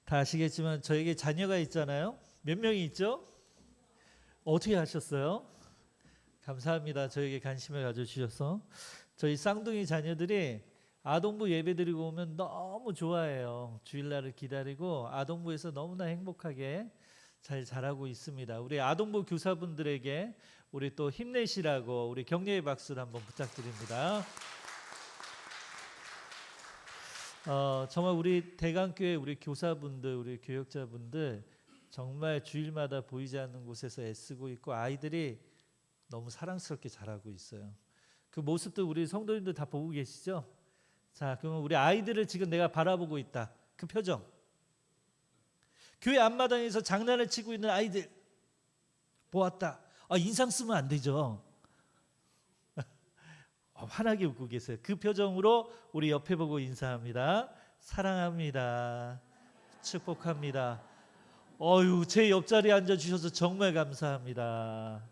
다 아시겠지만 저에게 자녀가 있잖아요. 몇 명이 있죠? 어떻게 하셨어요? 감사합니다. 저에게 관심을 가져주셔서. 저희 쌍둥이 자녀들이 아동부 예배 드리고 오면 너무 좋아해요. 주일날을 기다리고 아동부에서 너무나 행복하게 잘 자라고 있습니다. 우리 아동부 교사분들에게 우리 또 힘내시라고 우리 격려의 박수를 한번 부탁드립니다. 정말 우리 대강교회 우리 교사분들, 우리 교역자분들 정말 주일마다 보이지 않는 곳에서 애쓰고 있고 아이들이 너무 사랑스럽게 자라고 있어요. 그 모습도 우리 성도님들 다 보고 계시죠? 자, 그러면 우리 아이들을 지금 내가 바라보고 있다. 그 표정. 교회 앞마당에서 장난을 치고 있는 아이들 보았다. 인상 쓰면 안 되죠. 환하게 웃고 계세요. 그 표정으로 우리 옆에 보고 인사합니다. 사랑합니다. 축복합니다. 제 옆자리에 앉아주셔서 정말 감사합니다.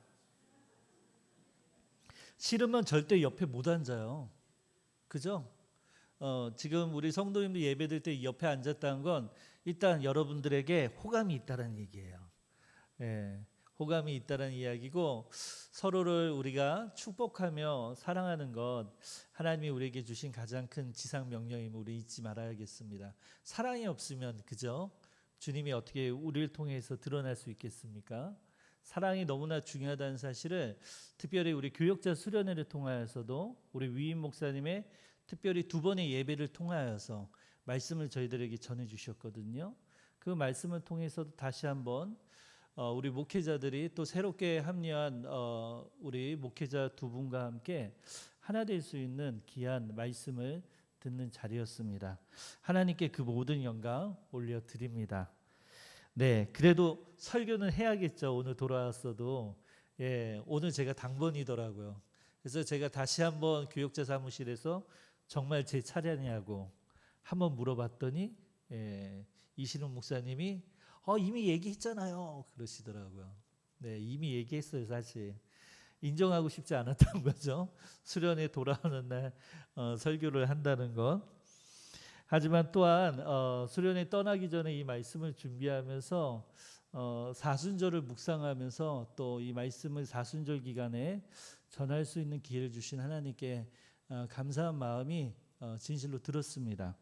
싫으면 절대 옆에 못 앉아요. 그죠? 지금 우리 성도님들 예배드릴 때 옆에 앉았다는 건 일단 여러분들에게 호감이 있다는 얘기예요. 예, 호감이 있다는 이야기고 서로를 우리가 축복하며 사랑하는 것 하나님이 우리에게 주신 가장 큰 지상 명령임을 우리 잊지 말아야겠습니다. 사랑이 없으면 그죠? 주님이 어떻게 우리를 통해서 드러날 수 있겠습니까? 사랑이 너무나 중요하다는 사실을 특별히 우리 교역자 수련회를 통하여서도 우리 위임 목사님의 특별히 2번의 예배를 통하여서 말씀을 저희들에게 전해 주셨거든요. 그 말씀을 통해서도 다시 한번 우리 목회자들이 또 새롭게 합류한 우리 목회자 2분과 함께 하나 될 수 있는 귀한 말씀을 듣는 자리였습니다. 하나님께 그 모든 영광 올려드립니다. 네, 그래도 설교는 해야겠죠. 오늘 돌아왔어도. 예, 오늘 제가 당번이더라고요. 그래서 제가 다시 한번 교역자 사무실에서 정말 제 차례냐고 한번 물어봤더니 이신훈 목사님이 이미 얘기했잖아요. 그러시더라고요. 네, 이미 얘기했어요. 사실 인정하고 싶지 않았던 거죠. 수련회 돌아오는 날 설교를 한다는 것. 하지만 또한 수련회 떠나기 전에 이 말씀을 준비하면서 사순절을 묵상하면서 또 이 말씀을 사순절 기간에 전할 수 있는 기회를 주신 하나님께 감사한 마음이 진실로 들었습니다.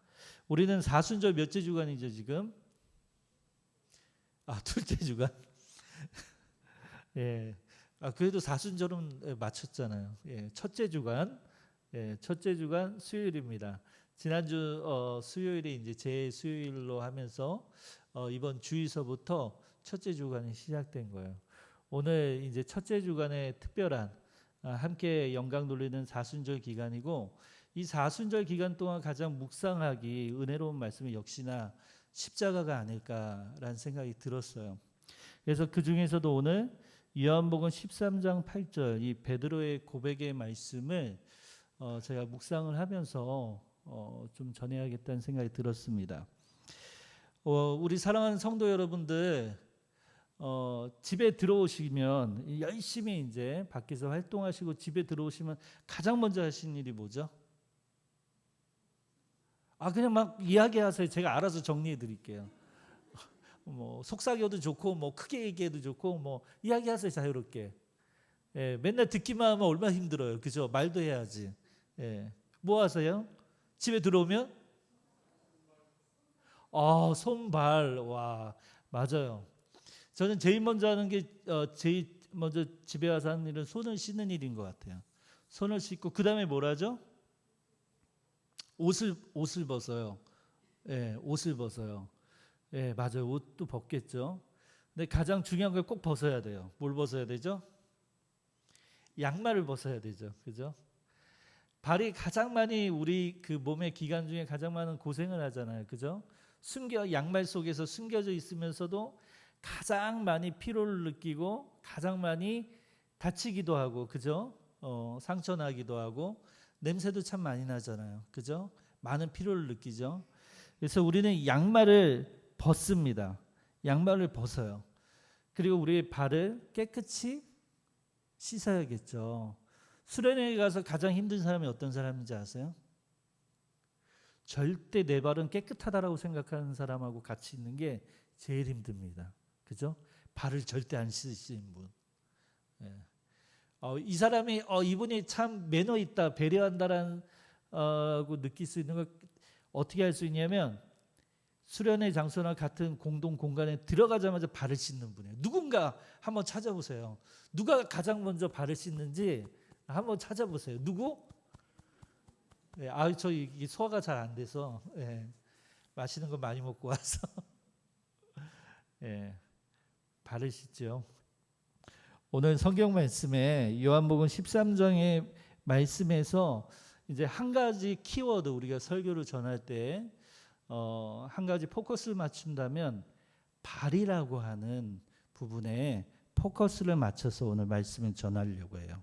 우리는 사순절 몇째 주간이죠 지금? 둘째 주간. 예. 그래도 사순절은 맞췄잖아요. 예. 첫째 주간. 예. 첫째 주간 수요일입니다. 지난주 수요일이 이제 제 수요일로 하면서 이번 주일서부터 첫째 주간이 시작된 거예요. 오늘 이제 첫째 주간의 특별한 함께 영광 돌리는 사순절 기간이고 이 사순절 기간 동안 가장 묵상하기 은혜로운 말씀이 역시나 십자가가 아닐까라는 생각이 들었어요. 그래서 그 중에서도 오늘 요한복음 13장 8절 이 베드로의 고백의 말씀을 제가 묵상을 하면서 좀 전해야겠다는 생각이 들었습니다. 우리 사랑하는 성도 여러분들 집에 들어오시면 열심히 이제 밖에서 활동하시고 집에 들어오시면 가장 먼저 하시는 일이 뭐죠? 그냥 막 이야기하세요. 제가 알아서 정리해 드릴게요. 뭐 속삭여도 좋고 뭐 크게 얘기해도 좋고 뭐 이야기하세요. 자유롭게. 예, 맨날 듣기만 하면 얼마나 힘들어요. 그죠? 말도 해야지. 예. 뭐 하세요? 집에 들어오면 손발. 와, 맞아요. 저는 제일 먼저 하는 게 제일 먼저 집에 와서 하는 일은 손을 씻는 일인 것 같아요. 손을 씻고 그 다음에 뭘 하죠? 옷을 벗어요. 예, 옷을 벗어요. 예, 맞아요. 옷도 벗겠죠. 근데 가장 중요한 걸 꼭 벗어야 돼요. 뭘 벗어야 되죠? 양말을 벗어야 되죠. 그죠? 발이 가장 많이 우리 그 몸의 기관 중에 가장 많은 고생을 하잖아요. 그죠? 양말 속에서 숨겨져 있으면서도 가장 많이 피로를 느끼고 가장 많이 다치기도 하고 그죠? 상처 나기도 하고 냄새도 참 많이 나잖아요. 그죠? 많은 피로를 느끼죠. 그래서 우리는 양말을 벗습니다. 양말을 벗어요. 그리고 우리의 발을 깨끗이 씻어야겠죠. 수련회에 가서 가장 힘든 사람이 어떤 사람인지 아세요? 절대 내 발은 깨끗하다라고 생각하는 사람하고 같이 있는 게 제일 힘듭니다. 그죠? 발을 절대 안 씻으신 분. 예. 이 사람이 이분이 참 매너 있다, 배려한다라는 고 느낄 수 있는 걸 어떻게 할 수 있냐면 수련회 장소나 같은 공동 공간에 들어가자마자 발을 씻는 분이에요. 누군가 한번 찾아보세요. 누가 가장 먼저 발을 씻는지 한번 찾아보세요. 누구? 네, 저 이게 소화가 잘 안 돼서 맛있는 거 많이 먹고 와서 발을 씻죠. 오늘 성경 말씀에 요한복음 13장의 말씀에서 이제 한 가지 키워드 우리가 설교를 전할 때 한 가지 포커스를 맞춘다면 발이라고 하는 부분에 포커스를 맞춰서 오늘 말씀을 전하려고 해요.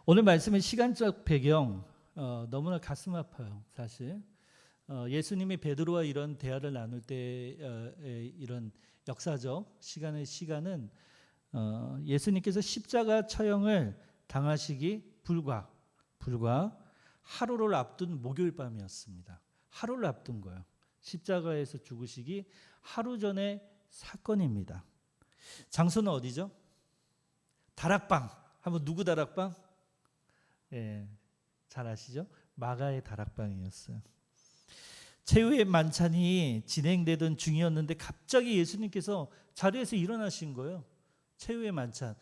오늘 말씀의 시간적 배경 너무나 가슴 아파요. 사실 예수님이 베드로와 이런 대화를 나눌 때 이런 역사적 시간은 예수님께서 십자가 처형을 당하시기 불과 하루를 앞둔 목요일 밤이었습니다. 하루를 앞둔 거예요. 십자가에서 죽으시기 하루 전의 사건입니다. 장소는 어디죠? 다락방. 한번 누구 다락방? 잘 아시죠? 마가의 다락방이었어요. 최후의 만찬이 진행되던 중이었는데 갑자기 예수님께서 자리에서 일어나신 거예요. 최후의 만찬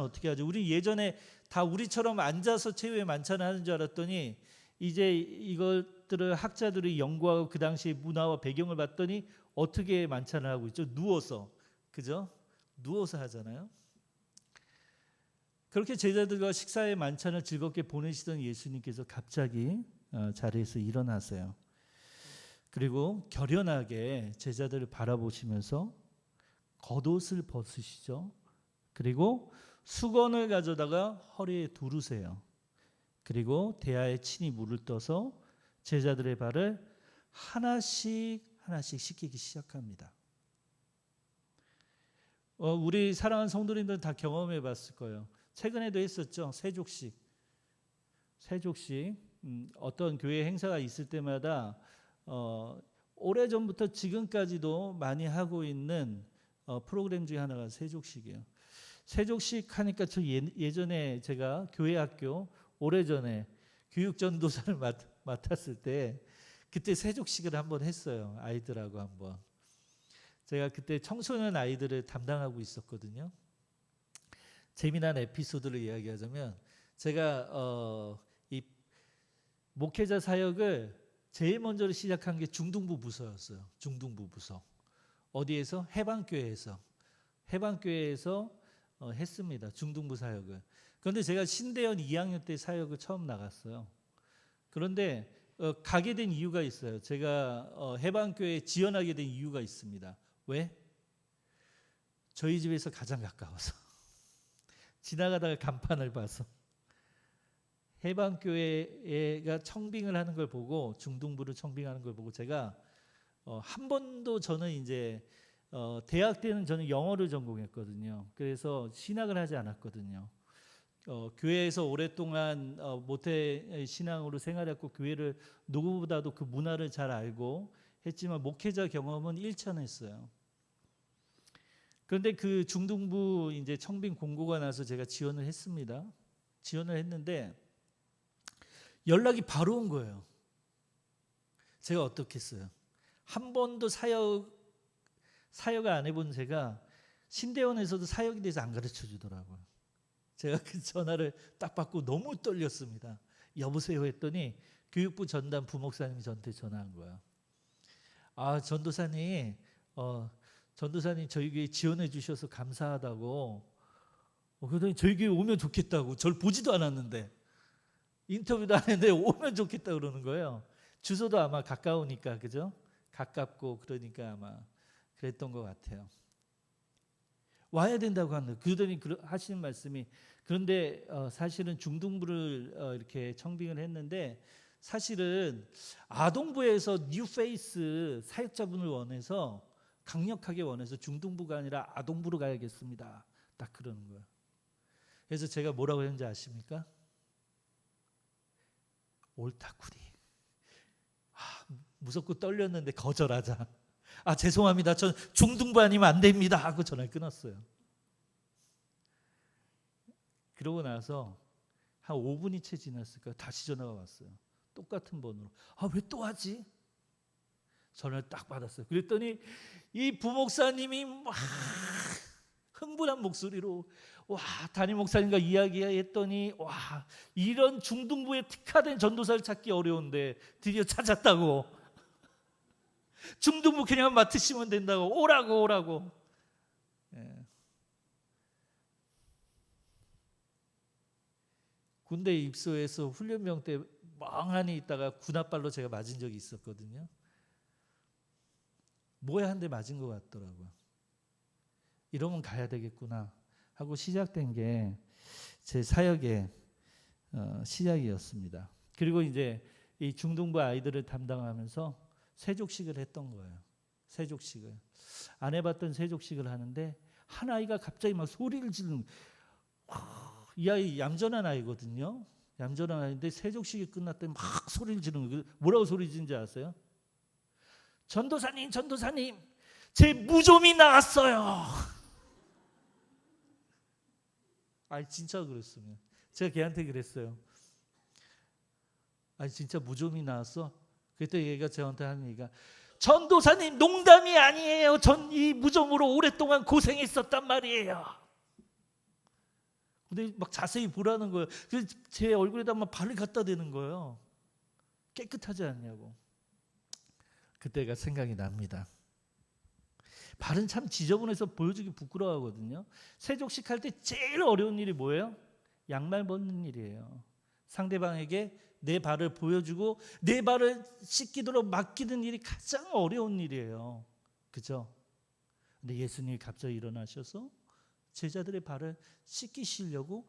어떻게 하죠? 우리 예전에 다 우리처럼 앉아서 최후의 만찬을 하는 줄 알았더니 이제 이것들을 학자들이 연구하고 그 당시의 문화와 배경을 봤더니 어떻게 만찬을 하고 있죠? 누워서. 그죠? 누워서 하잖아요. 그렇게 제자들과 식사의 만찬을 즐겁게 보내시던 예수님께서 갑자기 자리에서 일어나세요. 그리고 결연하게 제자들을 바라보시면서 겉옷을 벗으시죠. 그리고 수건을 가져다가 허리에 두르세요. 그리고 대야에 친히 물을 떠서 제자들의 발을 하나씩 씻기기 시작합니다. 우리 사랑하는 성도님들은 다 경험해 봤을 거예요. 최근에도 했었죠. 세족식. 어떤 교회 행사가 있을 때마다 오래전부터 지금까지도 많이 하고 있는 프로그램 중에 하나가 세족식이에요. 세족식 하니까 저 예전에 제가 교회 학교 오래전에 교육전도사를 맡았을 때 그때 세족식을 한번 했어요. 아이들하고 한번. 제가 그때 청소년 아이들을 담당하고 있었거든요. 재미난 에피소드를 이야기하자면 제가 이 목회자 사역을 제일 먼저 시작한 게 중등부 부서였어요. 중등부 부서. 어디에서? 해방교회에서 했습니다. 중등부 사역을. 그런데 제가 신대원 2학년 때 사역을 처음 나갔어요. 그런데 가게 된 이유가 있어요. 제가 해방교회에 지원하게 된 이유가 있습니다. 왜? 저희 집에서 가장 가까워서. 지나가다가 간판을 봐서. 해방교회가 청빙을 하는 걸 보고 중등부를 청빙하는 걸 보고 제가 한 번도 저는 이제 대학 때는 저는 영어를 전공했거든요. 그래서 신학을 하지 않았거든요. 교회에서 오랫동안 모태 신앙으로 생활했고 교회를 누구보다도 그 문화를 잘 알고 했지만 목회자 경험은 일천했어요. 그런데 그 중등부 이제 청빙 공고가 나서 제가 지원을 했습니다. 지원을 했는데 연락이 바로 온 거예요. 제가 어떻게 했어요? 한 번도 사역을 안 해본 제가 신대원에서도 사역에 대해서 안 가르쳐 주더라고요. 제가 그 전화를 딱 받고 너무 떨렸습니다. 여보세요 했더니 교육부 전담 부목사님이 저한테 전화한 거예요. 전도사님 저희 교회 지원해 주셔서 감사하다고. 그러더니 저희 교회 오면 좋겠다고. 절 보지도 않았는데 인터뷰도 안 했는데 오면 좋겠다 그러는 거예요. 주소도 아마 가까우니까 그죠? 가깝고 그러니까 아마 그랬던 것 같아요. 와야 된다고 하는 그러더니 하시는 말씀이 그런데 사실은 중등부를 이렇게 청빙을 했는데 사실은 아동부에서 뉴페이스 사역자분을 원해서 강력하게 원해서 중등부가 아니라 아동부로 가야겠습니다. 딱 그러는 거예요. 그래서 제가 뭐라고 했는지 아십니까? 옳다구리. 무섭고 떨렸는데 거절하자. 아, 죄송합니다. 전 중등부 아니면 안 됩니다 하고 전화를 끊었어요. 그러고 나서 한 5분이 채 지났을까 다시 전화가 왔어요. 똑같은 번호로. 아, 왜 또 하지? 전화를 딱 받았어요. 그랬더니 이 부목사님이 막 흥분한 목소리로 와, 담임 목사님과 이야기했더니 와, 이런 중등부에 특화된 전도사를 찾기 어려운데 드디어 찾았다고. 중등부 그냥 맡으시면 된다고. 오라고. 예. 군대 입소해서 훈련병 때 멍하니 있다가 군홧발로 제가 맞은 적이 있었거든요. 뭐야 한 대 맞은 것 같더라고요. 이러면 가야 되겠구나 하고 시작된 게 제 사역의 시작이었습니다. 그리고 이제 이 중등부 아이들을 담당하면서 세족식을 했던 거예요. 세족식을 안 해봤던 세족식을 하는데 한 아이가 갑자기 막 소리를 지르는, 이 아이 얌전한 아이거든요. 얌전한 아이인데 세족식이 끝났더니 막 소리를 지르는 거예요. 뭐라고 소리 지르는지 아세요? 전도사님, 제 무좀이 나왔어요. 아니 진짜 그랬어요. 제가 걔한테 그랬어요. 아니 진짜 무좀이 나왔어? 그때 얘가 저한테 하는 얘기가, 전도사님 농담이 아니에요. 전 이 무좀으로 오랫동안 고생했었단 말이에요. 근데 막 자세히 보라는 거예요. 그래서 제 얼굴에다 막 발을 갖다 대는 거예요. 깨끗하지 않냐고. 그때가 생각이 납니다. 발은 참 지저분해서 보여주기 부끄러워하거든요. 세족식 할 때 제일 어려운 일이 뭐예요? 양말 벗는 일이에요. 상대방에게 내 발을 보여주고 내 발을 씻기도록 맡기는 일이 가장 어려운 일이에요. 그죠? 근데 예수님이 갑자기 일어나셔서 제자들의 발을 씻기시려고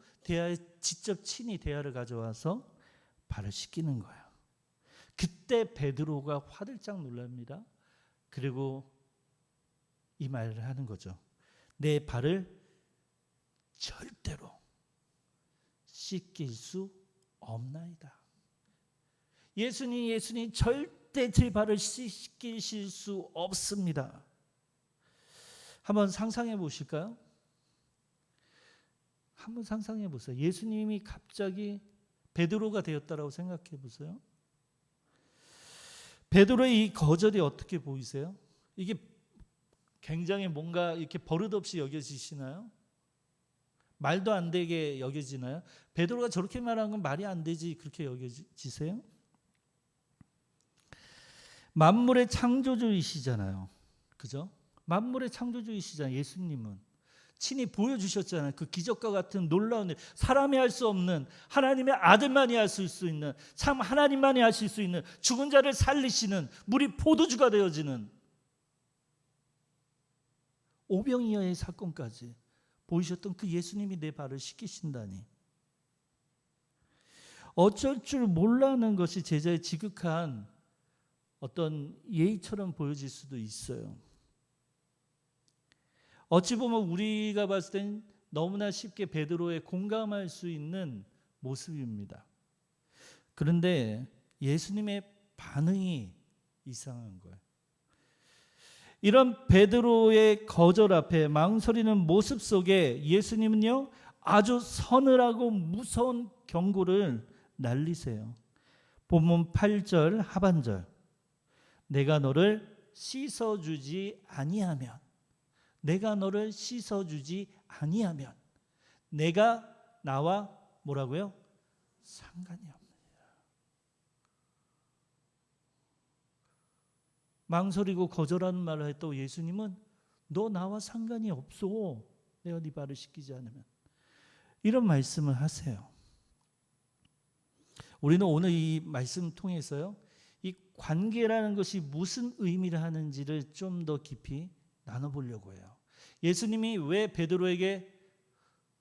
직접 친히 대야를 가져와서 발을 씻기는 거예요. 그때 베드로가 화들짝 놀랍니다. 그리고 이 말을 하는 거죠. 내 발을 절대로 씻길 수 없나이다. 예수님 절대 제 발을 씻기실 수 없습니다. 한번 상상해 보실까요? 한번 상상해 보세요. 예수님이 갑자기 베드로가 되었다라고 생각해 보세요. 베드로의 이 거절이 어떻게 보이세요? 이게 굉장히 뭔가 이렇게 버릇없이 여겨지시나요? 말도 안 되게 여겨지나요? 베드로가 저렇게 말한 건 말이 안 되지 그렇게 여겨지세요? 만물의 창조주이시잖아요. 그죠? 만물의 창조주이시잖아요. 예수님은 친히 보여주셨잖아요. 그 기적과 같은 놀라운 일, 사람이 할 수 없는, 하나님의 아들만이 하실 수 있는, 참 하나님만이 하실 수 있는, 죽은 자를 살리시는, 물이 포도주가 되어지는 오병이어의 사건까지 보이셨던 그 예수님이 내 발을 씻기신다니. 어쩔 줄 몰라하는 것이 제자의 지극한 어떤 예의처럼 보여질 수도 있어요. 어찌 보면 우리가 봤을 땐 너무나 쉽게 베드로에 공감할 수 있는 모습입니다. 그런데 예수님의 반응이 이상한 거예요. 이런 베드로의 거절 앞에 망설이는 모습 속에 예수님은요, 아주 서늘하고 무서운 경고를 날리세요. 본문 8절 하반절, 내가 너를 씻어주지 아니하면, 내가 너를 씻어주지 아니하면 내가 나와 뭐라고요? 상관이 없느니라. 망설이고 거절하는 말을 했다고 예수님은 너 나와 상관이 없어. 내가 네 발을 씻기지 않으면. 이런 말씀을 하세요. 우리는 오늘 이 말씀 통해서요, 이 관계라는 것이 무슨 의미를 하는지를 좀 더 깊이 나눠보려고 해요. 예수님이 왜 베드로에게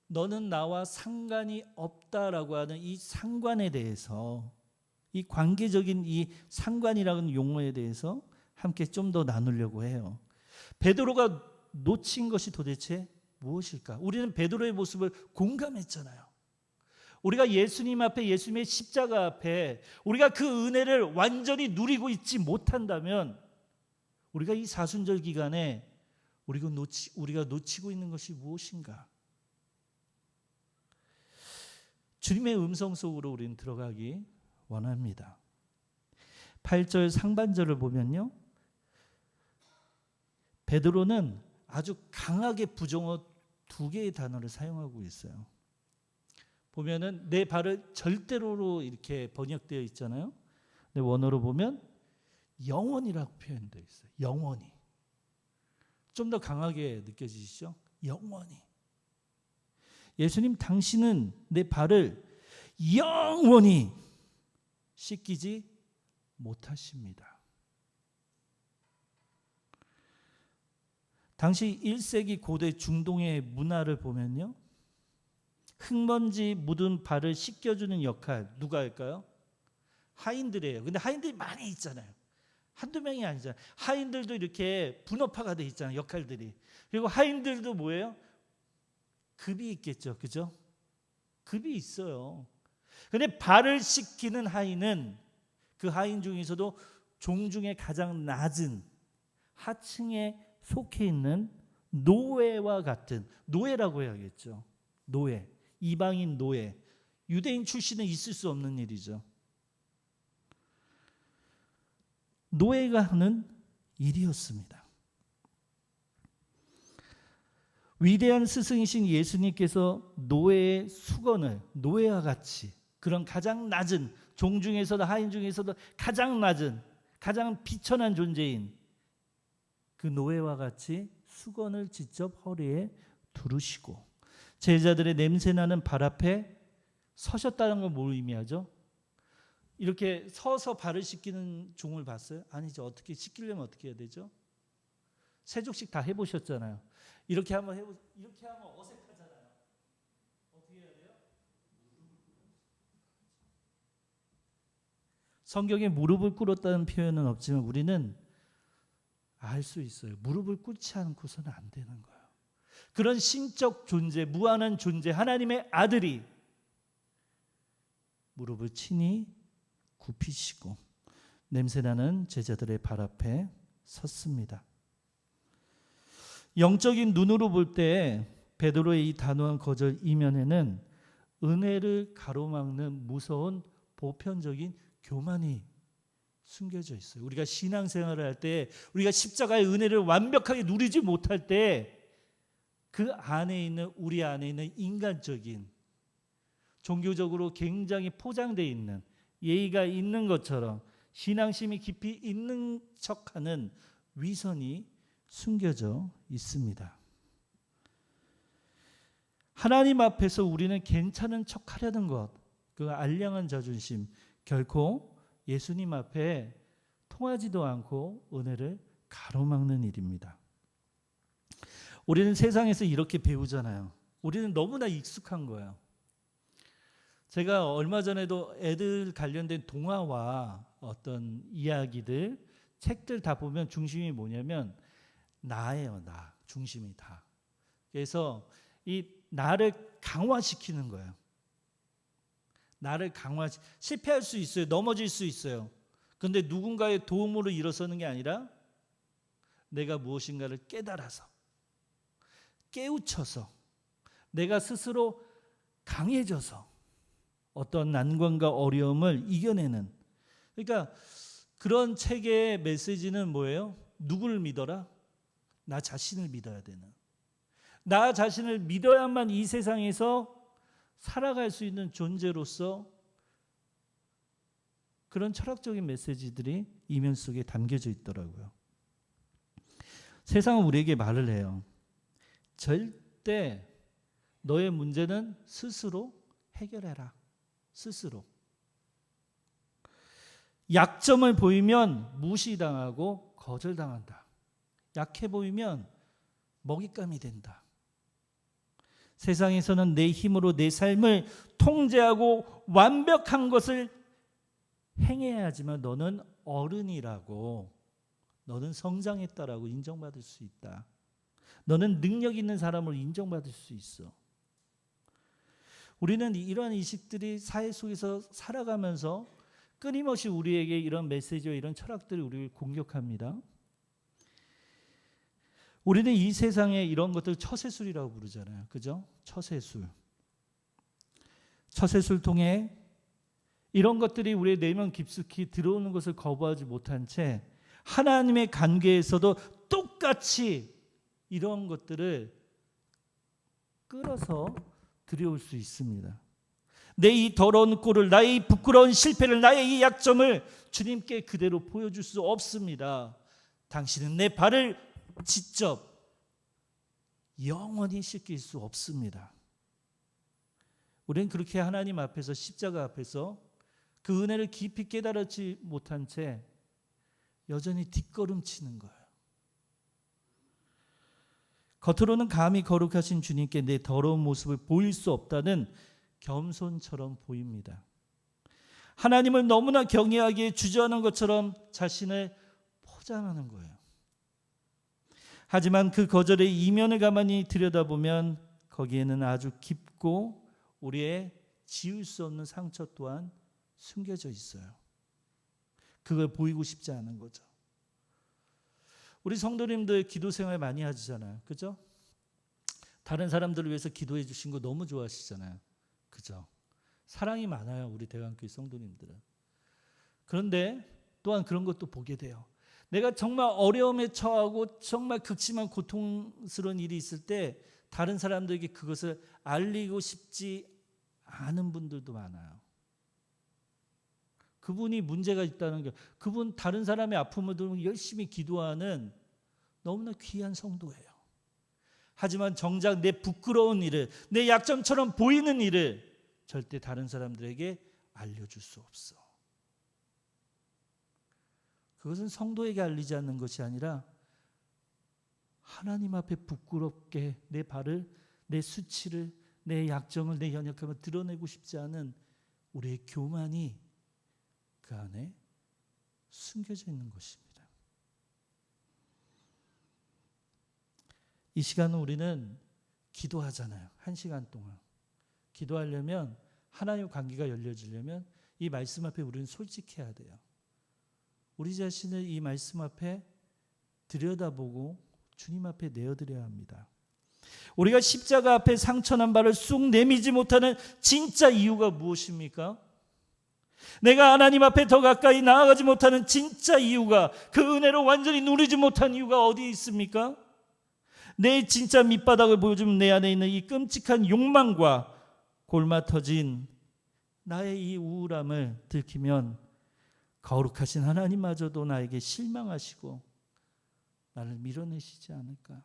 너는 나와 상관이 없다라고 하는 이 상관에 대해서, 이 관계적인 이 상관이라는 용어에 대해서 함께 좀 더 나누려고 해요. 베드로가 놓친 것이 도대체 무엇일까? 우리는 베드로의 모습을 공감했잖아요. 우리가 예수님 앞에, 예수님의 십자가 앞에 우리가 그 은혜를 완전히 누리고 있지 못한다면 우리가 이 사순절 기간에 우리가 놓치고 있는 것이 무엇인가? 주님의 음성 속으로 우리는 들어가기 원합니다. 8절 상반절을 보면요, 베드로는 아주 강하게 부정어 2개의 단어를 사용하고 있어요. 보면은 내 발을 절대로로 이렇게 번역되어 있잖아요. 근데 원어로 보면 영원이라고 표현되어 있어요. 영원히. 좀 더 강하게 느껴지시죠? 영원히. 예수님, 당신은 내 발을 영원히 씻기지 못하십니다. 당시 1세기 고대 중동의 문화를 보면요, 흙먼지 묻은 발을 씻겨주는 역할 누가 할까요? 하인들이에요. 근데 하인들이 많이 있잖아요. 한두 명이 아니잖아요. 하인들도 이렇게 분업화가 돼 있잖아요, 역할들이. 그리고 하인들도 뭐예요? 급이 있겠죠, 그죠? 급이 있어요. 근데 발을 씻기는 하인은 그 하인 중에서도 종중에 가장 낮은 하층에 속해 있는 노예와 같은, 노예라고 해야겠죠. 노예, 이방인 노예, 유대인 출신은 있을 수 없는 일이죠. 노예가 하는 일이었습니다. 위대한 스승이신 예수님께서 노예의 수건을, 노예와 같이 그런 가장 낮은, 종 중에서도 하인 중에서도 가장 낮은, 가장 비천한 존재인 그 노예와 같이 수건을 직접 허리에 두르시고 제자들의 냄새나는 발 앞에 서셨다는 건 뭘 의미하죠? 이렇게 서서 발을 씻기는 종을 봤어요? 아니죠. 어떻게 씻기려면 어떻게 해야 되죠? 세족식 다 해보셨잖아요. 이렇게 한번 이렇게 하면 어색하잖아요. 어떻게 해야 돼요? 성경에 무릎을 꿇었다는 표현은 없지만 우리는 알 수 있어요. 무릎을 꿇지 않고서는 안 되는 거예요. 그런 신적 존재, 무한한 존재, 하나님의 아들이 무릎을 친히 굽히시고 냄새나는 제자들의 발 앞에 섰습니다. 영적인 눈으로 볼 때 베드로의 이 단호한 거절 이면에는 은혜를 가로막는 무서운 보편적인 교만이 숨겨져 있어요. 우리가 신앙생활을 할 때, 우리가 십자가의 은혜를 완벽하게 누리지 못할 때 그 안에 있는, 우리 안에 있는 인간적인, 종교적으로 굉장히 포장되어 있는, 예의가 있는 것처럼 신앙심이 깊이 있는 척하는 위선이 숨겨져 있습니다. 하나님 앞에서 우리는 괜찮은 척하려는 것, 그 알량한 자존심, 결코 예수님 앞에 통하지도 않고 은혜를 가로막는 일입니다. 우리는 세상에서 이렇게 배우잖아요. 우리는 너무나 익숙한 거예요. 제가 얼마 전에도 애들 관련된 동화와 어떤 이야기들, 책들 다 보면 중심이 뭐냐면 나예요. 나. 중심이 다. 그래서 이 나를 강화시키는 거예요. 나를 실패할 수 있어요. 넘어질 수 있어요. 그런데 누군가의 도움으로 일어서는 게 아니라 내가 무엇인가를 깨달아서, 깨우쳐서, 내가 스스로 강해져서 어떤 난관과 어려움을 이겨내는, 그러니까 그런 책의 메시지는 뭐예요? 누구를 믿어라? 나 자신을 믿어야 되는, 나 자신을 믿어야만 이 세상에서 살아갈 수 있는 존재로서 그런 철학적인 메시지들이 이면 속에 담겨져 있더라고요. 세상은 우리에게 말을 해요. 절대 너의 문제는 스스로 해결해라. 스스로. 약점을 보이면 무시당하고 거절당한다. 약해 보이면 먹잇감이 된다. 세상에서는 내 힘으로 내 삶을 통제하고 완벽한 것을 행해야 하지만 너는 어른이라고, 너는 성장했다라고 인정받을 수 있다. 너는 능력 있는 사람으로 인정받을 수 있어. 우리는 이러한 인식들이 사회 속에서 살아가면서 끊임없이 우리에게 이런 메시지와 이런 철학들이 우리를 공격합니다. 우리는 이 세상에 이런 것들 처세술이라고 부르잖아요. 그죠? 처세술. 처세술 통해 이런 것들이 우리의 내면 깊숙이 들어오는 것을 거부하지 못한 채 하나님의 관계에서도 똑같이 이런 것들을 끌어서 들여올 수 있습니다. 내 이 더러운 꼴을, 나의 이 부끄러운 실패를, 나의 이 약점을 주님께 그대로 보여줄 수 없습니다. 당신은 내 발을 직접 영원히 씻길 수 없습니다. 우리는 그렇게 하나님 앞에서, 십자가 앞에서 그 은혜를 깊이 깨달지 못한 채 여전히 뒷걸음치는 거예요. 겉으로는 감히 거룩하신 주님께 내 더러운 모습을 보일 수 없다는 겸손처럼 보입니다. 하나님을 너무나 경외하기에 주저하는 것처럼 자신을 포장하는 거예요. 하지만 그 거절의 이면을 가만히 들여다보면 거기에는 아주 깊고 우리의 지울 수 없는 상처 또한 숨겨져 있어요. 그걸 보이고 싶지 않은 거죠. 우리 성도님들 기도 생활 많이 하시잖아요. 그죠? 다른 사람들을 위해서 기도해 주신 거 너무 좋아하시잖아요. 그죠? 사랑이 많아요. 우리 대강교회 성도님들은. 그런데 또한 그런 것도 보게 돼요. 내가 정말 어려움에 처하고 정말 극심한 고통스러운 일이 있을 때 다른 사람들에게 그것을 알리고 싶지 않은 분들도 많아요. 그분이 문제가 있다는 게, 그분 다른 사람의 아픔을 들으면 열심히 기도하는 너무나 귀한 성도예요. 하지만 정작 내 부끄러운 일을, 내 약점처럼 보이는 일을 절대 다른 사람들에게 알려줄 수 없어. 그것은 성도에게 알리지 않는 것이 아니라 하나님 앞에 부끄럽게 내 발을, 내 수치를, 내 약점을, 내 연약함을 드러내고 싶지 않은 우리의 교만이 그 안에 숨겨져 있는 것입니다. 이 시간은 우리는 기도하잖아요. 1시간 동안. 기도하려면, 하나님과 관계가 열려지려면 이 말씀 앞에 우리는 솔직해야 돼요. 우리 자신을 이 말씀 앞에 들여다보고 주님 앞에 내어드려야 합니다. 우리가 십자가 앞에 상처난 발을 쑥 내밀지 못하는 진짜 이유가 무엇입니까? 내가 하나님 앞에 더 가까이 나아가지 못하는 진짜 이유가, 그 은혜로 완전히 누리지 못한 이유가 어디에 있습니까? 내 진짜 밑바닥을 보여주면 내 안에 있는 이 끔찍한 욕망과 골마 터진 나의 이 우울함을 들키면 거룩하신 하나님마저도 나에게 실망하시고 나를 밀어내시지 않을까.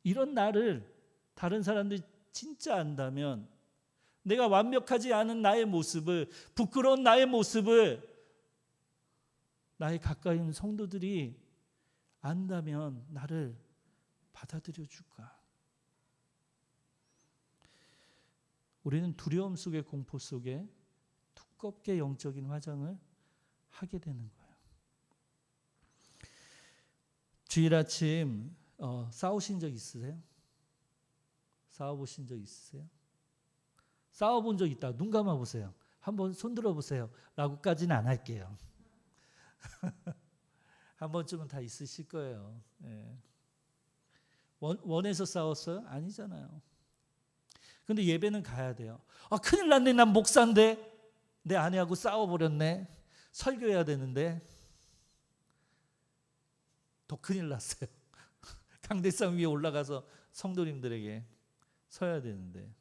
이런 나를 다른 사람들이 진짜 안다면, 내가 완벽하지 않은 나의 모습을, 부끄러운 나의 모습을 나의 가까이 있는 성도들이 안다면 나를 받아들여 줄까? 우리는 두려움 속의 공포 속에 두껍게 영적인 화장을 하게 되는 거예요. 주일 아침 싸우신 적 있으세요? 싸워보신 적 있으세요? 싸워본 적 있다. 눈 감아보세요. 한번 손 들어보세요. 라고까지는 안 할게요. 한 번쯤은 다 있으실 거예요. 예. 원해서 싸웠어요? 아니잖아요. 근데 예배는 가야 돼요. 아, 큰일 났네. 난 목사인데 내 아내하고 싸워버렸네. 설교해야 되는데 더 큰일 났어요. 강대상 위에 올라가서 성도님들에게 서야 되는데.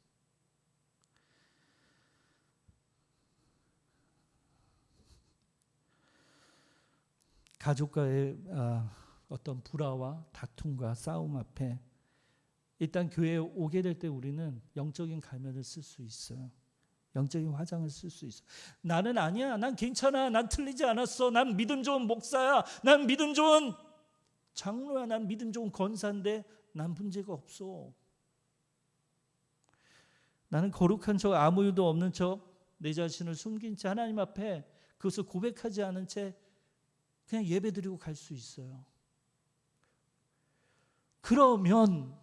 가족과의 어떤 불화와 다툼과 싸움 앞에 일단 교회에 오게 될 때 우리는 영적인 가면을 쓸 수 있어요. 영적인 화장을 쓸 수 있어. 나는 아니야. 난 괜찮아. 난 틀리지 않았어. 난 믿음 좋은 목사야. 난 믿음 좋은 장로야. 난 믿음 좋은 권사인데 난 문제가 없어. 나는 거룩한 척, 아무 일도 없는 척, 내 자신을 숨긴 채 하나님 앞에 그것을 고백하지 않은 채 그냥 예배드리고 갈 수 있어요. 그러면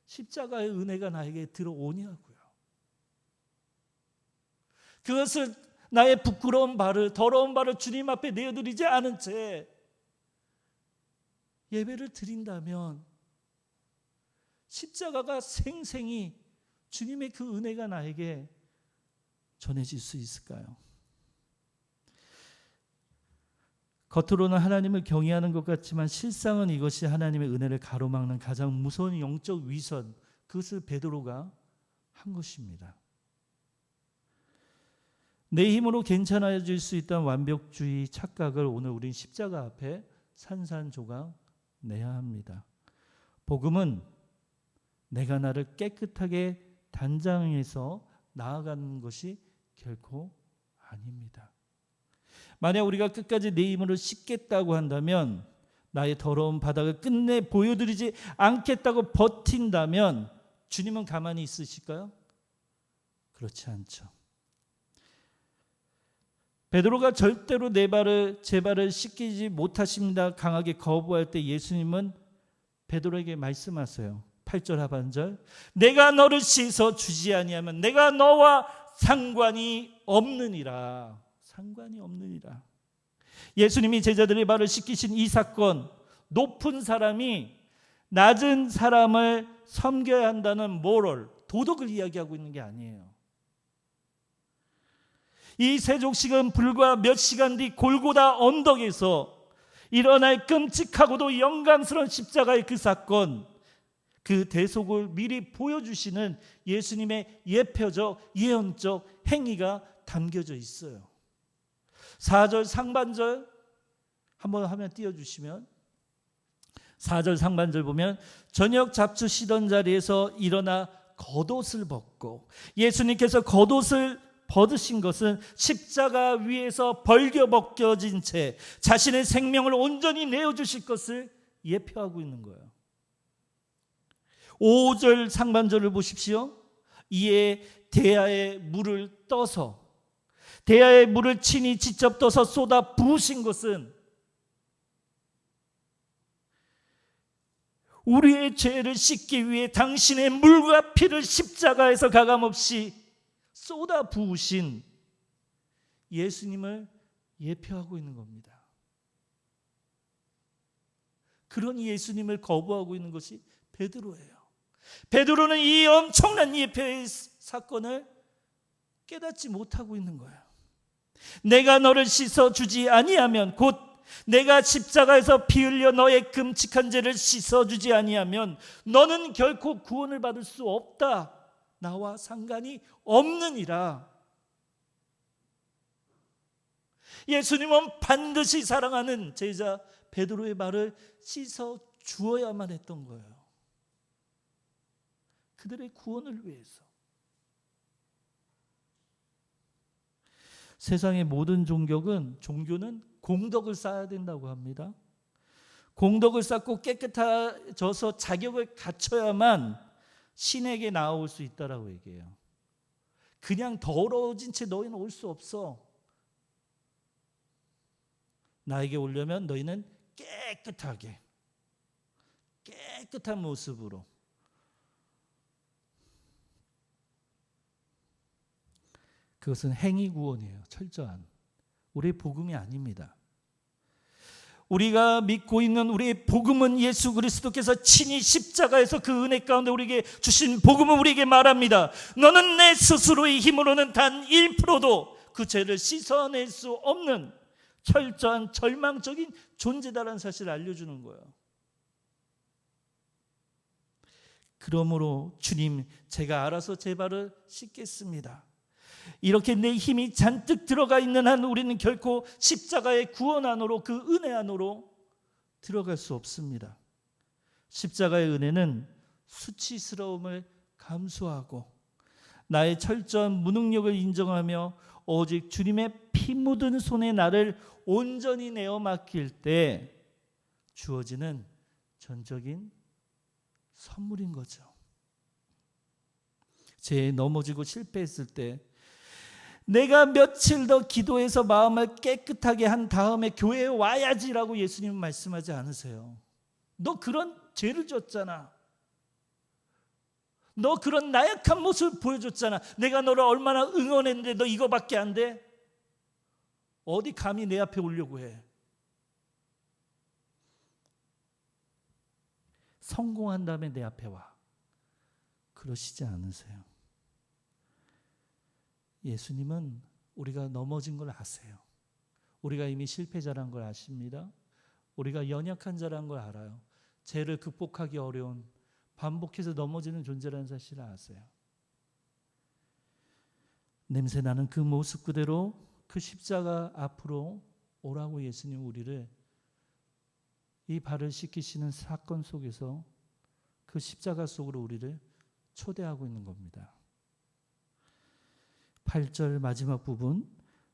십자가의 은혜가 나에게 들어오냐고요. 그것을 나의 부끄러운 발을, 더러운 발을 주님 앞에 내어드리지 않은 채 예배를 드린다면 십자가가 생생히 주님의 그 은혜가 나에게 전해질 수 있을까요? 겉으로는 하나님을 경외하는 것 같지만 실상은 이것이 하나님의 은혜를 가로막는 가장 무서운 영적 위선, 그것을 베드로가 한 것입니다. 내 힘으로 괜찮아질 수 있다는 완벽주의 착각을 오늘 우린 십자가 앞에 산산조각 내야 합니다. 복음은 내가 나를 깨끗하게 단장해서 나아가는 것이 결코 아닙니다. 만약 우리가 끝까지 내 힘으로 씻겠다고 한다면, 나의 더러운 바닥을 끝내 보여드리지 않겠다고 버틴다면 주님은 가만히 있으실까요? 그렇지 않죠. 베드로가 절대로 제 발을 씻기지 못하십니다 강하게 거부할 때 예수님은 베드로에게 말씀하세요. 8절 하반절, 내가 너를 씻어 주지 아니하면 내가 너와 상관이 없느니라. 상관이 없느니라. 예수님이 제자들의 발을 씻기신 이 사건, 높은 사람이 낮은 사람을 섬겨야 한다는 모럴, 도덕을 이야기하고 있는 게 아니에요. 이 세족식은 불과 몇 시간 뒤 골고다 언덕에서 일어날 끔찍하고도 영광스러운 십자가의 그 사건, 그 대속을 미리 보여주시는 예수님의 예표적, 예언적 행위가 담겨져 있어요. 4절 상반절 한번 하면 띄워주시면, 4절 상반절 보면 저녁 잡수시던 자리에서 일어나 겉옷을 벗고, 예수님께서 겉옷을 벗으신 것은 십자가 위에서 벌겨벗겨진 채 자신의 생명을 온전히 내어주실 것을 예표하고 있는 거예요. 5절 상반절을 보십시오. 이에 대야에 물을 떠서, 대야에 물을 친히 직접 떠서 쏟아 부으신 것은 우리의 죄를 씻기 위해 당신의 물과 피를 십자가에서 가감없이 쏟아 부으신 예수님을 예표하고 있는 겁니다. 그런 예수님을 거부하고 있는 것이 베드로예요. 베드로는 이 엄청난 예표의 사건을 깨닫지 못하고 있는 거예요. 내가 너를 씻어주지 아니하면, 곧 내가 십자가에서 피 흘려 너의 끔찍한 죄를 씻어주지 아니하면 너는 결코 구원을 받을 수 없다. 나와 상관이 없느니라. 예수님은 반드시 사랑하는 제자 베드로의 발을 씻어 주어야만 했던 거예요. 그들의 구원을 위해서. 세상의 모든 종교는 공덕을 쌓아야 된다고 합니다. 공덕을 쌓고 깨끗해져서 자격을 갖춰야만 신에게 나아올 수 있다라고 얘기해요. 그냥 더러워진 채 너희는 올 수 없어. 나에게 오려면 너희는 깨끗한 모습으로. 그것은 행위 구원이에요. 철저한. 우리의 복음이 아닙니다. 우리가 믿고 있는 우리의 복음은 예수 그리스도께서 친히 십자가에서 그 은혜 가운데 우리에게 주신 복음은 우리에게 말합니다. 너는 내 스스로의 힘으로는 단 1%도 그 죄를 씻어낼 수 없는 철저한 절망적인 존재다라는 사실을 알려주는 거예요. 그러므로 주님, 제가 알아서 제 발을 씻겠습니다. 이렇게 내 힘이 잔뜩 들어가 있는 한 우리는 결코 십자가의 구원 안으로, 그 은혜 안으로 들어갈 수 없습니다. 십자가의 은혜는 수치스러움을 감수하고 나의 철저한 무능력을 인정하며 오직 주님의 피 묻은 손에 나를 온전히 내어 맡길 때 주어지는 전적인 선물인 거죠. 죄에 넘어지고 실패했을 때 내가 며칠 더 기도해서 마음을 깨끗하게 한 다음에 교회에 와야지라고 예수님은 말씀하지 않으세요. 너 그런 죄를 졌잖아. 너 그런 나약한 모습을 보여줬잖아. 내가 너를 얼마나 응원했는데 너 이거밖에 안 돼? 어디 감히 내 앞에 오려고 해? 성공한 다음에 내 앞에 와. 그러시지 않으세요. 예수님은 우리가 넘어진 걸 아세요. 우리가 이미 실패자란 걸 아십니다. 우리가 연약한 자란 걸 알아요. 죄를 극복하기 어려운, 반복해서 넘어지는 존재라는 사실을 아세요. 냄새나는 그 모습 그대로 그 십자가 앞으로 오라고 예수님 우리를 이 발을 씻기시는 사건 속에서 그 십자가 속으로 우리를 초대하고 있는 겁니다. 8절 마지막 부분,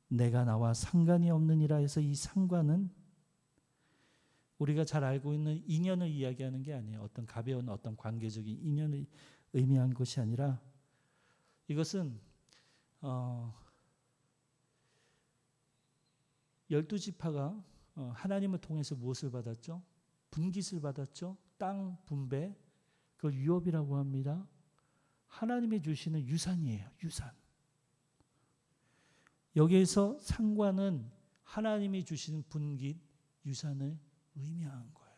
내가 나와 상관이 없느니라 해서 이 상관은 우리가 잘 알고 있는 인연을 이야기하는 게 아니에요. 어떤 가벼운 어떤 관계적인 인연을 의미한 것이 아니라 이것은 12지파가 하나님을 통해서 무엇을 받았죠? 분깃을 받았죠. 땅 분배, 그걸 유업이라고 합니다. 하나님이 주시는 유산이에요. 유산. 여기에서 상관은 하나님이 주시는 분깃, 유산을 의미하는 거예요.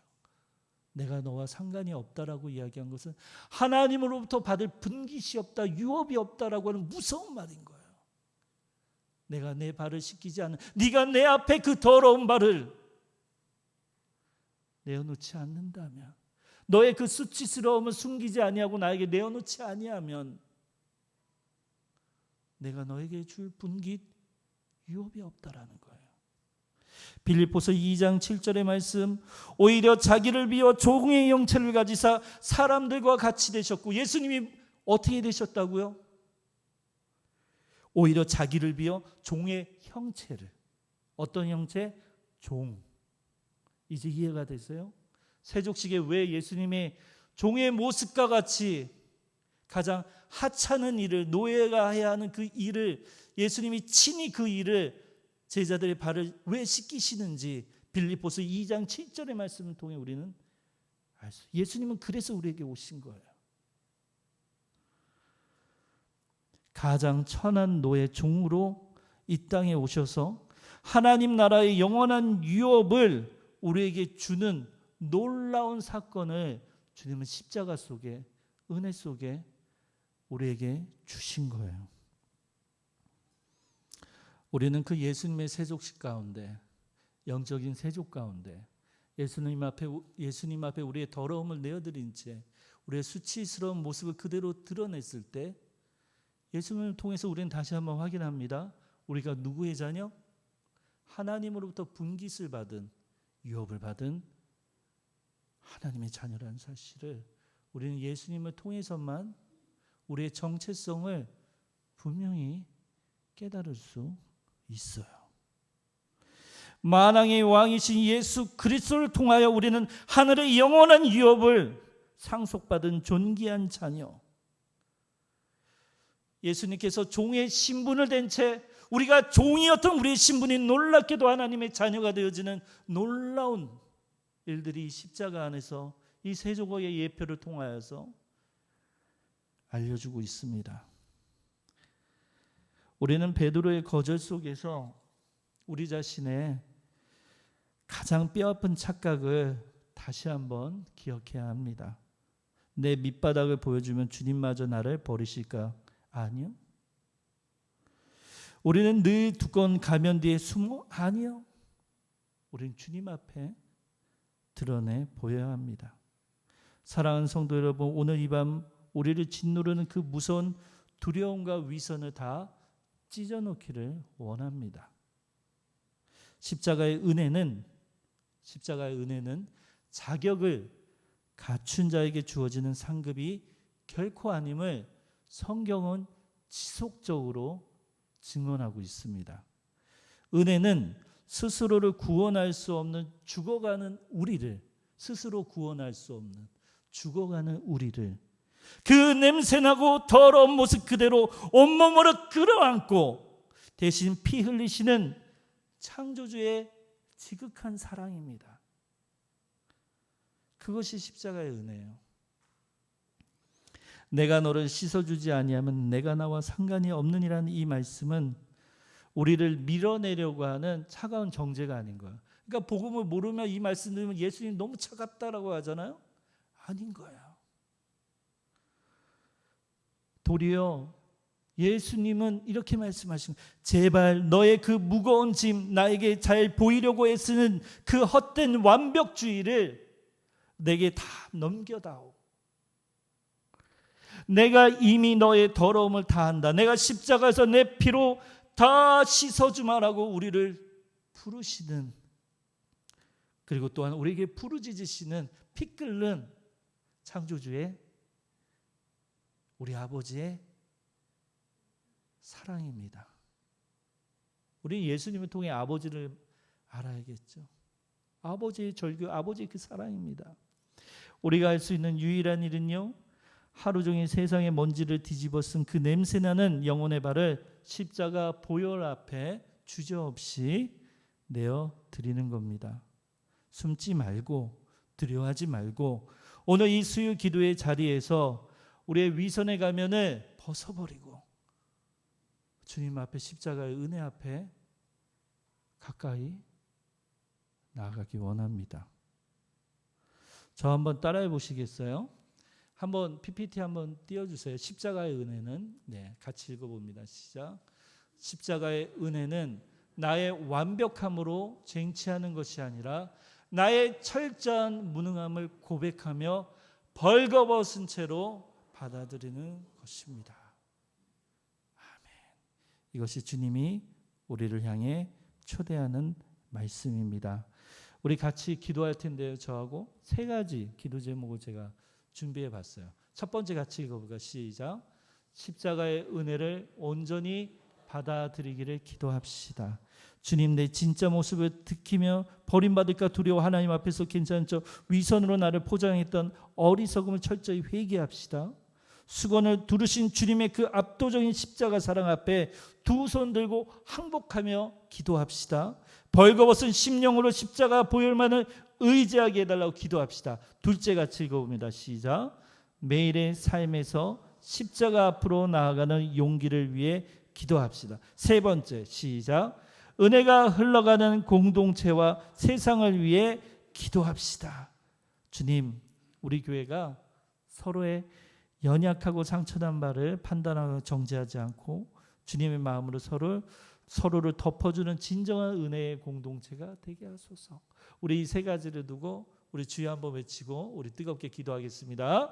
내가 너와 상관이 없다라고 이야기한 것은 하나님으로부터 받을 분깃이 없다, 유업이 없다라고 하는 무서운 말인 거예요. 내가 내 발을 씻기지 않는, 네가 내 앞에 그 더러운 발을 내어놓지 않는다면, 너의 그 수치스러움을 숨기지 아니하고 나에게 내어놓지 아니하면 내가 너에게 줄 분깃, 유업이 없다라는 거예요. 빌립보서 2장 7절의 말씀, 오히려 자기를 비워 종의 형체를 가지사 사람들과 같이 되셨고, 예수님이 어떻게 되셨다고요? 오히려 자기를 비워 종의 형체를. 어떤 형체? 종. 이제 이해가 되세요? 세족식에 왜 예수님의 종의 모습과 같이 가장 하찮은 일을, 노예가 해야 하는 그 일을 예수님이 친히 그 일을 제자들의 발을 왜 씻기시는지 빌립보서 2장 7절의 말씀을 통해 우리는 알 수. 예수님은 그래서 우리에게 오신 거예요. 가장 천한 노예 종으로 이 땅에 오셔서 하나님 나라의 영원한 유업을 우리에게 주는 놀라운 사건을 주님은 십자가 속에, 은혜 속에 우리에게 주신 거예요. 우리는 그 예수님의 세족식 가운데, 영적인 세족 가운데 예수님 앞에 우리의 더러움을 내어드린 채 우리의 수치스러운 모습을 그대로 드러냈을 때 예수님을 통해서 우리는 다시 한번 확인합니다. 우리가 누구의 자녀? 하나님으로부터 분깃을 받은, 유업을 받은 하나님의 자녀라는 사실을 우리는 예수님을 통해서만 우리의 정체성을 분명히 깨달을 수 있어요. 만왕의 왕이신 예수 그리스도를 통하여 우리는 하늘의 영원한 유업을 상속받은 존귀한 자녀. 예수님께서 종의 신분을 댄 채 우리가 종이었던 우리의 신분이 놀랍게도 하나님의 자녀가 되어지는 놀라운 일들이 십자가 안에서 이 세조거의 예표를 통하여서 알려주고 있습니다. 우리는 베드로의 거절 속에서 우리 자신의 가장 뼈아픈 착각을 다시 한번 기억해야 합니다. 내 밑바닥을 보여주면 주님마저 나를 버리실까? 아니요. 우리는 늘 두꺼운 가면 뒤에 숨어? 아니요. 우리는 주님 앞에 드러내 보여야 합니다. 사랑하는 성도 여러분, 오늘 이 밤 우리를 짓누르는 그 무서운 두려움과 위선을 다 찢어놓기를 원합니다. 십자가의 은혜는 자격을 갖춘 자에게 주어지는 상급이 결코 아님을 성경은 지속적으로 증언하고 있습니다. 은혜는 스스로를 구원할 수 없는 죽어가는 우리를, 스스로 구원할 수 없는 죽어가는 우리를 그 냄새나고 더러운 모습 그대로 온몸으로 끌어안고 대신 피 흘리시는 창조주의 지극한 사랑입니다. 그것이 십자가의 은혜예요. 내가 너를 씻어주지 아니하면 내가 나와 상관이 없느니라는 이 말씀은 우리를 밀어내려고 하는 차가운 정죄가 아닌 거야. 그러니까 복음을 모르면 이 말씀 들으면 예수님 너무 차갑다라고 하잖아요. 아닌 거예요. 도리어 예수님은 이렇게 말씀하신 거예요. 제발 너의 그 무거운 짐 나에게 잘 보이려고 애쓰는 그 헛된 완벽주의를 내게 다 넘겨다오. 내가 이미 너의 더러움을 다 한다. 내가 십자가에서 내 피로 다 씻어주마라고 우리를 부르시는, 그리고 또한 우리에게 부르짖으시는 피 끓는 창조주의 우리 아버지의 사랑입니다. 우리 예수님을 통해 아버지를 알아야겠죠. 아버지의 절규, 아버지의 그 사랑입니다. 우리가 할 수 있는 유일한 일은요, 하루 종일 세상의 먼지를 뒤집어 쓴 그 냄새나는 영혼의 발을 십자가 보혈 앞에 주저없이 내어 드리는 겁니다. 숨지 말고 두려워하지 말고 오늘 이 수요 기도의 자리에서 우리의 위선의 가면을 벗어버리고 주님 앞에 십자가의 은혜 앞에 가까이 나아가기 원합니다. 저 한번 따라해 보시겠어요? 한번 PPT 한번 띄워주세요. 십자가의 은혜는, 네, 같이 읽어봅니다. 시작. 십자가의 은혜는 나의 완벽함으로 쟁취하는 것이 아니라 나의 철저한 무능함을 고백하며 벌거벗은 채로 받아들이는 것입니다. 아멘. 이것이 주님이 우리를 향해 초대하는 말씀입니다. 우리 같이 기도할 텐데요. 저하고 세 가지 기도 제목을 제가 준비해 봤어요. 첫 번째 같이 읽어볼까요? 시작. 십자가의 은혜를 온전히 받아들이기를 기도합시다. 주님, 내 진짜 모습을 들키며 버림받을까 두려워 하나님 앞에서 괜찮은 척 위선으로 나를 포장했던 어리석음을 철저히 회개합시다. 수건을 두르신 주님의 그 압도적인 십자가 사랑 앞에 두 손 들고 항복하며 기도합시다. 벌거벗은 심령으로 십자가 보혈만을 의지하게 해달라고 기도합시다. 둘째 같이 읽어봅니다. 시작. 매일의 삶에서 십자가 앞으로 나아가는 용기를 위해 기도합시다. 세 번째, 시작. 은혜가 흘러가는 공동체와 세상을 위해 기도합시다. 주님, 우리 교회가 서로의 연약하고 상처난 바를 판단하고 정죄하지 않고 주님의 마음으로 서로를 덮어주는 진정한 은혜의 공동체가 되게 하소서. 우리 이 세 가지를 두고 우리 주여 한번 외치고 우리 뜨겁게 기도하겠습니다.